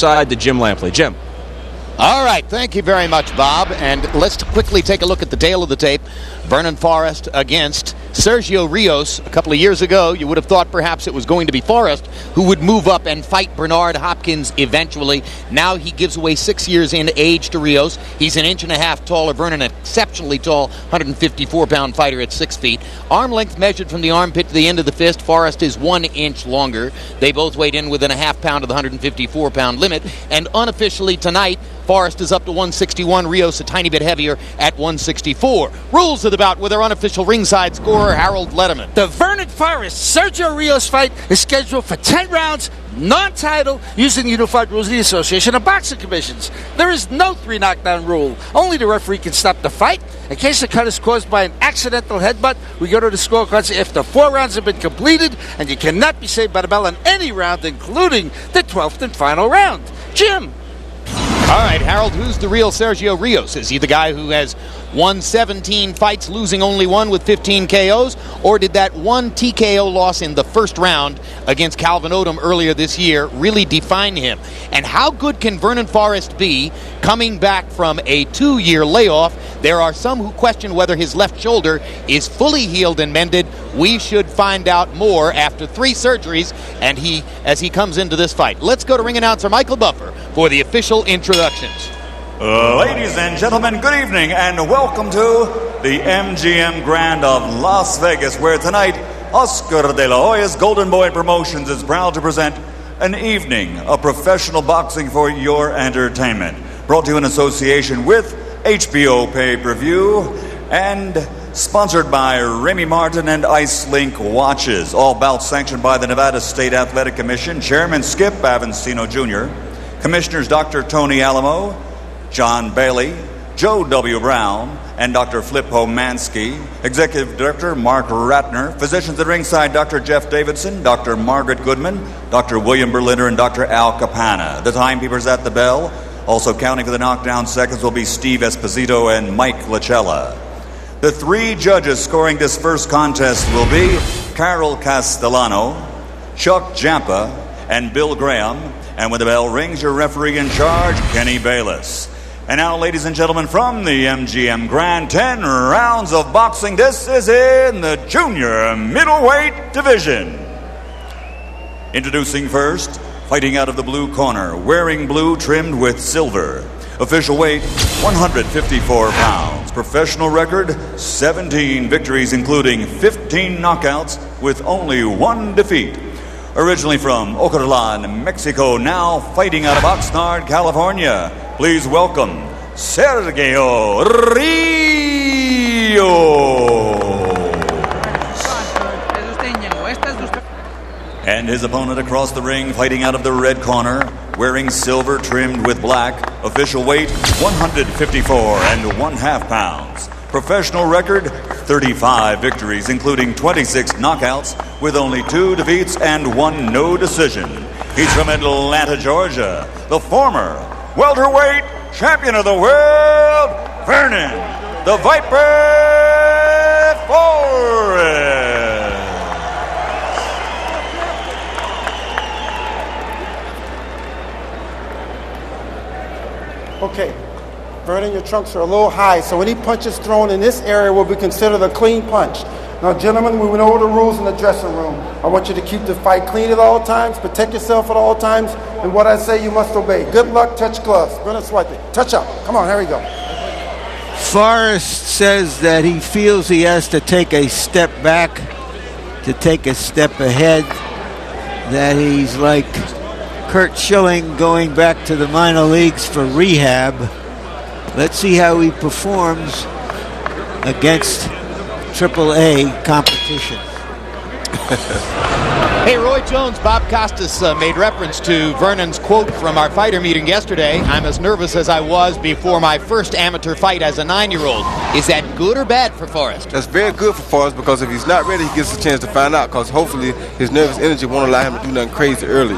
alongside the Jim Lampley. Jim. All right, thank you very much, Bob. And let's quickly take a look at the tail of the tape. Vernon Forrest against Sergio Rios. A couple of years ago, you would have thought perhaps it was going to be Forrest who would move up and fight Bernard Hopkins eventually. Now he gives away 6 years in age to Rios. He's an inch and a half taller. Vernon, an exceptionally tall 154-pound fighter at 6 feet. Arm length measured from the armpit to the end of the fist. Forrest is 1 inch longer. They both weighed in within a half pound of the 154-pound limit. And unofficially tonight, Forrest is up to 161, Rios a tiny bit heavier at 164. Rules of the bout with our unofficial ringside scorer, Harold Letterman. The Vernon Forrest Sergio Rios fight is scheduled for 10 rounds, non-title, using the Unified Rules of the Association of Boxing Commissions. There is no 3 knockdown rule. Only the referee can stop the fight. In case the cut is caused by an accidental headbutt, we go to the scorecards after 4 rounds have been completed, and you cannot be saved by the bell in any round, including the 12th and final round. Jim. All right, Harold, who's the real Sergio Rios? Is he the guy who has won 17 fights, losing only 1 with 15 KOs? Or did that 1 TKO loss in the first round against Calvin Odom earlier this year really define him? And how good can Vernon Forrest be coming back from a 2-year layoff? There are some who question whether his left shoulder is fully healed and mended. We should find out more after 3 surgeries and as he comes into this fight. Let's go to ring announcer Michael Buffer for the official introductions. Ladies and gentlemen, good evening and welcome to the MGM Grand of Las Vegas, where tonight Oscar de la Hoya's Golden Boy Promotions is proud to present an evening of professional boxing for your entertainment. Brought to you in association with HBO Pay-Per-View and sponsored by Remy Martin and IceLink Watches. All bouts sanctioned by the Nevada State Athletic Commission, Chairman Skip Avancino Jr., Commissioners Dr. Tony Alamo, John Bailey, Joe W. Brown, and Dr. Flip Homansky, Executive Director Mark Ratner, physicians at ringside Dr. Jeff Davidson, Dr. Margaret Goodman, Dr. William Berliner, and Dr. Al Capana. The timekeepers at the bell. Also counting for the knockdown seconds will be Steve Esposito and Mike Lachella. The 3 judges scoring this first contest will be Carol Castellano, Chuck Jampa, and Bill Graham. And when the bell rings, your referee in charge, Kenny Bayless. And now, ladies and gentlemen, from the MGM Grand, 10 rounds of boxing. This is in the junior middleweight division. Introducing first, fighting out of the blue corner, wearing blue trimmed with silver. Official weight, 154 pounds. Professional record, 17 victories, including 15 knockouts with only 1 defeat. Originally from Ocotlán, Mexico, now fighting out of Oxnard, California. Please welcome Sergio Rios. And his opponent across the ring, fighting out of the red corner, wearing silver trimmed with black. Official weight, 154 1/2 pounds. Professional record, 35 victories, including 26 knockouts, with only 2 defeats and 1 no decision. He's from Atlanta, Georgia, the former welterweight champion of the world, Vernon, the Viper Forrest. Okay. Vernon, your trunks are a little high, so any punches thrown in this area will be considered a clean punch. Now, gentlemen, we went over the rules in the dressing room. I want you to keep the fight clean at all times, protect yourself at all times, and what I say you must obey. Good luck, touch gloves. Vernon, swipe it. Touch up. Come on, here we go. Forrest says that he feels he has to take a step back to take a step ahead, that he's like Kurt Schilling going back to the minor leagues for rehab. Let's see how he performs against AAA competition. Hey, Roy Jones, Bob Costas made reference to Vernon's quote from our fighter meeting yesterday. I'm as nervous as I was before my first amateur fight as a 9-year-old. Is that good or bad for Forrest? That's very good for Forrest, because if he's not ready, he gets a chance to find out, because hopefully his nervous energy won't allow him to do nothing crazy early.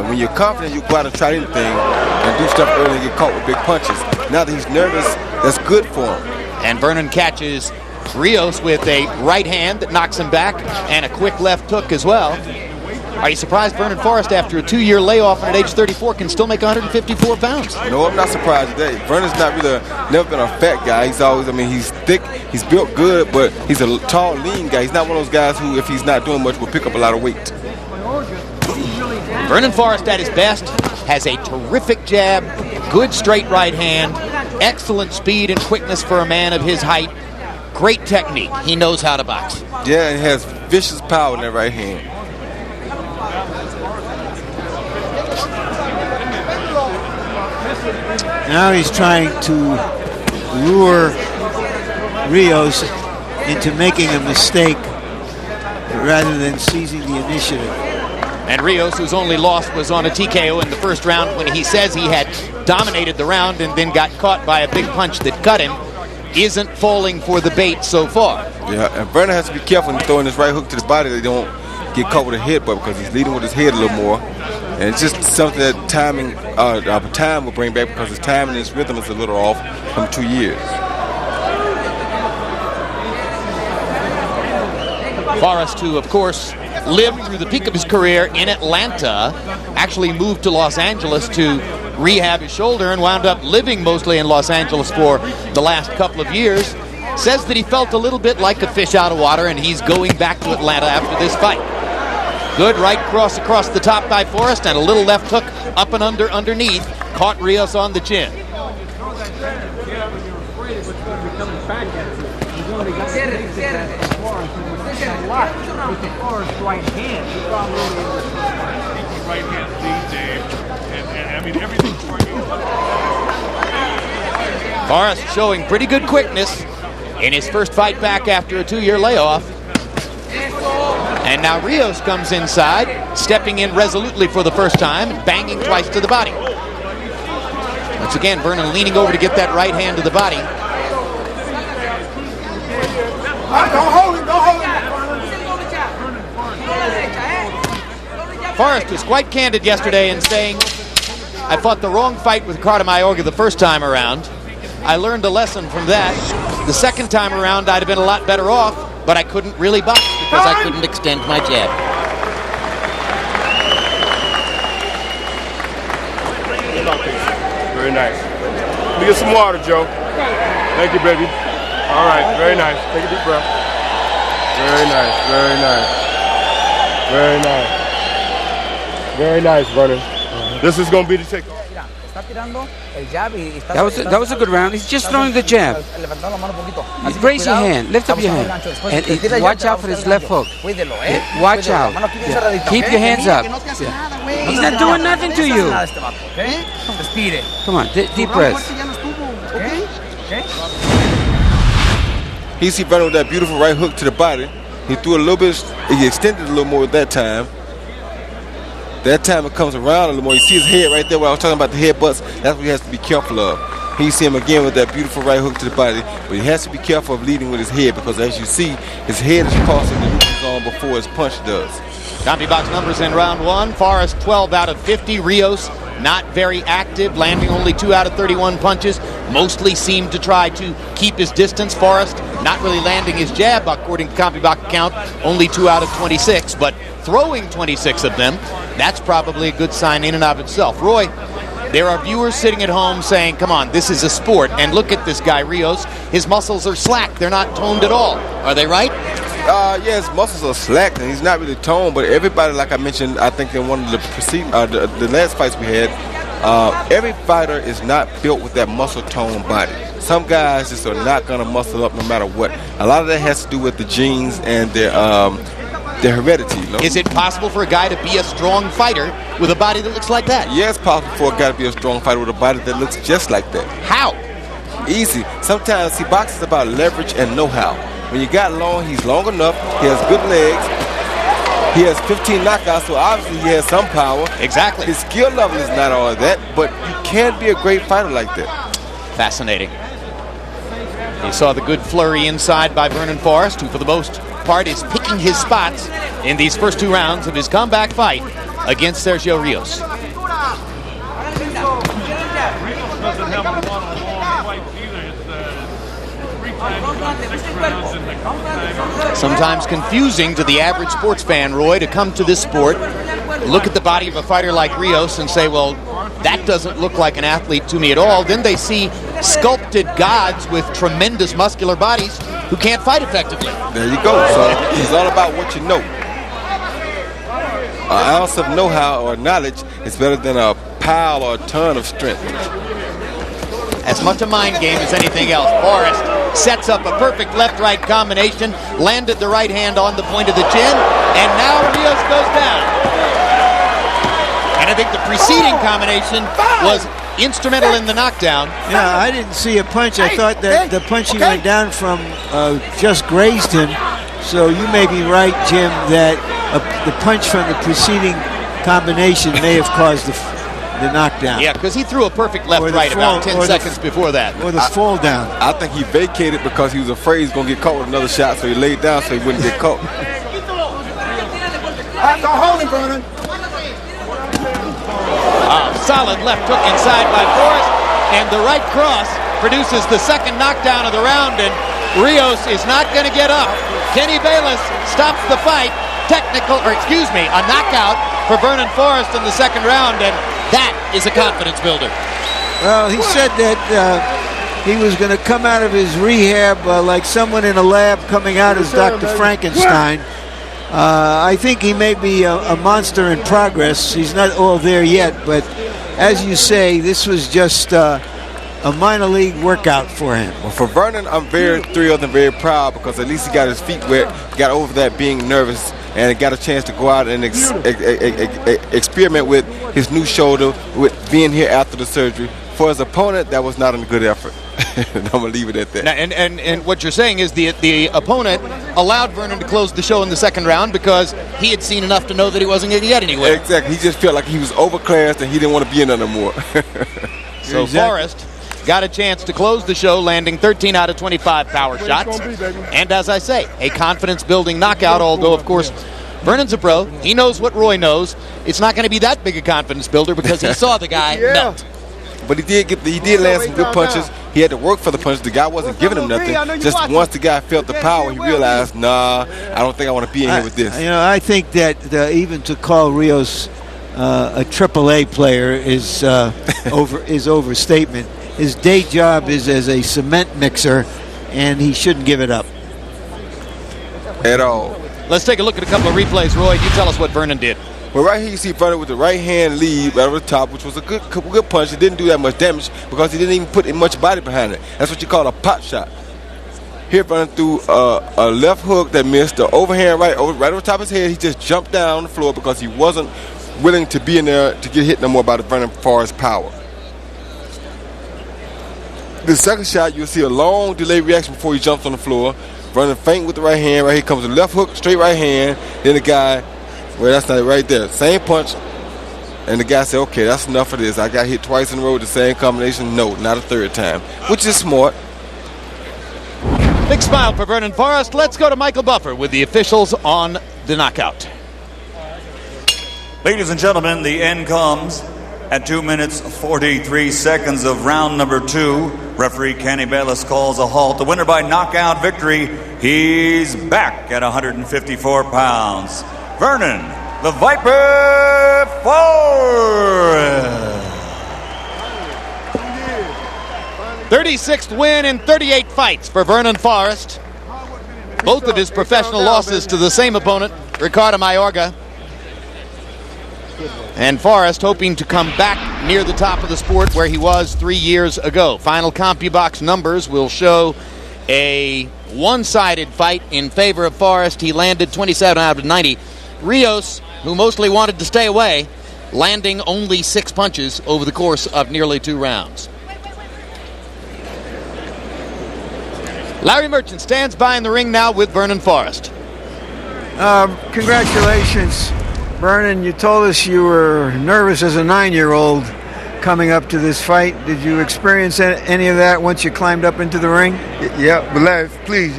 When you're confident, you go out and try anything and do stuff early and get caught with big punches. Now that he's nervous, that's good for him. And Vernon catches Rios with a right hand that knocks him back and a quick left hook as well. Are you surprised Vernon Forrest, after a 2-year layoff and at age 34, can still make 154 pounds? No, I'm not surprised today. Vernon's not really never been a fat guy. He's always, he's thick, he's built good, but he's a tall, lean guy. He's not one of those guys who, if he's not doing much, will pick up a lot of weight. Vernon Forrest at his best has a terrific jab, good straight right hand, excellent speed and quickness for a man of his height, great technique. He knows how to box. Yeah, and he has vicious power in that right hand. Now he's trying to lure Rios into making a mistake rather than seizing the initiative. And Rios, whose only loss was on a TKO in the first round when he says he had dominated the round and then got caught by a big punch that cut him, isn't falling for the bait so far. Yeah, and Vernon has to be careful in throwing his right hook to the body. They don't get caught with a headbutt because he's leading with his head a little more. And it's just something that time will bring back because his time and his rhythm is a little off from 2 years. Forrest, who, of course, lived through the peak of his career in Atlanta, actually moved to Los Angeles to rehab his shoulder and wound up living mostly in Los Angeles for the last couple of years, says that he felt a little bit like a fish out of water and he's going back to Atlanta after this fight. Good right cross across the top by Forrest and a little left hook up and underneath. Caught Rios on the chin. Forrest showing pretty good quickness in his first fight back after a 2-year layoff. And now Rios comes inside, stepping in resolutely for the first time and banging twice to the body. Once again, Vernon leaning over to get that right hand to the body. Don't hold it, don't hold it. Forrest was quite candid yesterday in saying, I fought the wrong fight with Ricardo Mayorga the first time around. I learned a lesson from that. The second time around, I'd have been a lot better off, but I couldn't really box because I couldn't extend my jab. Very nice. Let me get some water, Joe. Thank you, baby. All right, very nice. Take a deep breath. Very nice, very nice. Very nice. Very nice, Vernon. This is going to be the takeoff. That was a good round. He's just throwing the jab. Raise your hand. Lift up your hand. And watch out for his left hook. Watch out. Yeah. Keep your hands up. Yeah. He's not doing nothing to you. Come on, deep breaths. He see Vernon with that beautiful right hook to the body. He threw a little bit, he extended a little more at that time. That time it comes around a little more. You see his head right there where I was talking about the headbutts. That's what he has to be careful of. He see him again with that beautiful right hook to the body, but he has to be careful of leading with his head because as you see, his head is crossing the neutral zone before his punch does. CompuBox numbers in round one. Forrest 12 out of 50. Rios not very active, landing only 2 out of 31 punches. Mostly seemed to try to keep his distance. Forrest not really landing his jab, according to CompuBox count, only 2 out of 26, but throwing 26 of them. That's probably a good sign in and of itself. Roy, there are viewers sitting at home saying, come on, this is a sport, and look at this guy, Rios. His muscles are slack. They're not toned at all. Are they right? Yeah, his muscles are slack, and he's not really toned, but everybody, like I mentioned, I think in one of the last fights we had, every fighter is not built with that muscle-toned body. Some guys just are not going to muscle up no matter what. A lot of that has to do with the genes and their heredity. You know? Is it possible for a guy to be a strong fighter with a body that looks like that? Yeah, it's possible for a guy to be a strong fighter with a body that looks just like that. How? Easy. Sometimes, see, boxing is about leverage and know-how. When you got long, he's long enough. He has good legs. He has 15 knockouts, so obviously he has some power. Exactly. His skill level is not all of that, but you can't be a great fighter like that. Fascinating. You saw the good flurry inside by Vernon Forrest, who for the most part is picking his spots in these first 2 rounds of his comeback fight against Sergio Rios. Sometimes confusing to the average sports fan, Roy, to come to this sport look at the body of a fighter like Rios and say, well, that doesn't look like an athlete to me at all. Then they see sculpted gods with tremendous muscular bodies who can't fight effectively. There you go. So it's all about what you know. An ounce of know-how or knowledge is better than a pile or a ton of strength. As much a mind game as anything else. Forrest sets up a perfect left-right combination, landed the right hand on the point of the chin, and now Rios goes down. And I think the preceding combination was instrumental in the knockdown. Yeah, I didn't see a punch. I thought that the punch he went down from just grazed him. So you may be right, Jim, that the punch from the preceding combination may have caused the knockdown. Yeah, because he threw a perfect left-right about 10 seconds before that. Or the fall down. I think he vacated because he was afraid he was going to get caught with another shot, so he laid down so he wouldn't get caught. Don't hold him, Vernon. Solid left hook inside by Forrest, and the right cross produces the second knockdown of the round, and Rios is not going to get up. Kenny Bayless stops the fight. A knockout for Vernon Forrest in the second round, and that is a confidence builder. Well, he said that he was going to come out of his rehab like someone in a lab coming out as Dr. Frankenstein. I think he may be a monster in progress. He's not all there yet, but as you say, this was just a minor league workout for him. Well, for Vernon, I'm very thrilled and very proud because at least he got his feet wet, got over that being nervous, and got a chance to go out and experiment with his new shoulder, with being here after the surgery. For his opponent, that was not a good effort. I'm going to leave it at that. Now, and what you're saying is the opponent allowed Vernon to close the show in the second round because he had seen enough to know that he wasn't going to get anywhere. Exactly. He just felt like he was overclassed and he didn't want to be in there no more. So Forrest got a chance to close the show, landing 13 out of 25 power shots. And as I say, a confidence-building knockout, although, of course, Vernon's a pro. He knows what Roy knows. It's not going to be that big a confidence builder because he saw the guy melt. But he did land some good punches. He had to work for the punches. The guy wasn't giving him nothing. Just once the guy felt the power, he realized, nah, I don't think I want to be in here with this. I think that even to call Rios a AAA player is overstatement. His day job is as a cement mixer, and he shouldn't give it up. At all. Let's take a look at a couple of replays. Roy, you tell us what Vernon did. Well, right here you see Vernon with the right hand lead right over the top, which was a good punch. It didn't do that much damage because he didn't even put much body behind it. That's what you call a pot shot. Here Vernon threw a left hook that missed, the overhand right over top of his head. He just jumped down on the floor because he wasn't willing to be in there to get hit no more by the Vernon Forrest power. The second shot, you'll see a long delay reaction before he jumps on the floor. Vernon feint with the right hand. Right here comes the left hook, straight right hand. Then the guy, well, that's not it right there. Same punch. And the guy said, okay, that's enough of this. I got hit twice in a row with the same combination. No, not a third time, which is smart. Big smile for Vernon Forrest. Let's go to Michael Buffer with the officials on the knockout. Ladies and gentlemen, the end comes at 2 minutes 43 seconds of round number 2. Referee Kenny Bayless calls a halt. The winner by knockout victory. He's back at 154 pounds. Vernon, the Viper Forrest. 36th win in 38 fights for Vernon Forrest. Both of his professional losses to the same opponent, Ricardo Mayorga. And Forrest hoping to come back near the top of the sport where he was 3 years ago. Final CompuBox numbers will show a one-sided fight in favor of Forrest. He landed 27 out of 90. Rios, who mostly wanted to stay away, landing only 6 punches over the course of nearly 2 rounds. Larry Merchant stands by in the ring now with Vernon Forrest. Congratulations, Vernon. You told us you were nervous as a 9-year-old coming up to this fight. Did you experience any of that once you climbed up into the ring? Yeah, but Larry, please,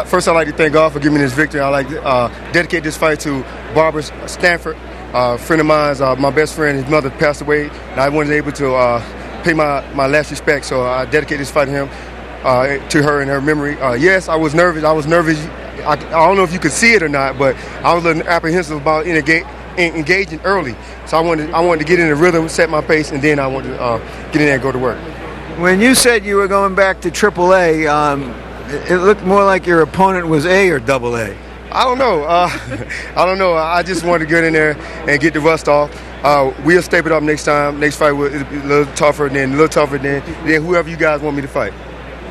first I'd like to thank God for giving me this victory. I'd like to dedicate this fight to Barbara Stanford, a friend of mine, my best friend. His mother passed away, and I wasn't able to pay my last respect, so I dedicate this fight to him. To her in her memory. Yes, I was nervous. I don't know if you could see it or not, but I was a little apprehensive about engaging early. So I wanted to get in the rhythm, set my pace, and then I wanted to get in there and go to work. When you said you were going back to AAA, it looked more like your opponent was A or AA. I don't know. I don't know. I just wanted to get in there and get the rust off. We'll step it up next time. Next fight will be a little tougher, then whoever you guys want me to fight.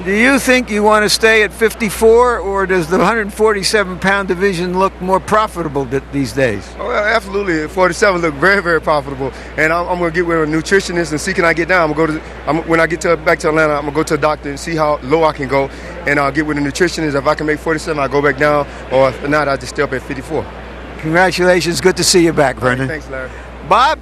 Do you think you want to stay at 54, or does the 147-pound division look more profitable these days? Oh, absolutely. 47 look very, very profitable. And I'm going to get with a nutritionist and see can I get down. When I get back to Atlanta, I'm going to go to a doctor and see how low I can go. And I'll get with a nutritionist. If I can make 47, I'll go back down. Or if not, I'll just stay up at 54. Congratulations. Good to see you back, Vernon. Thanks, Larry. Bob,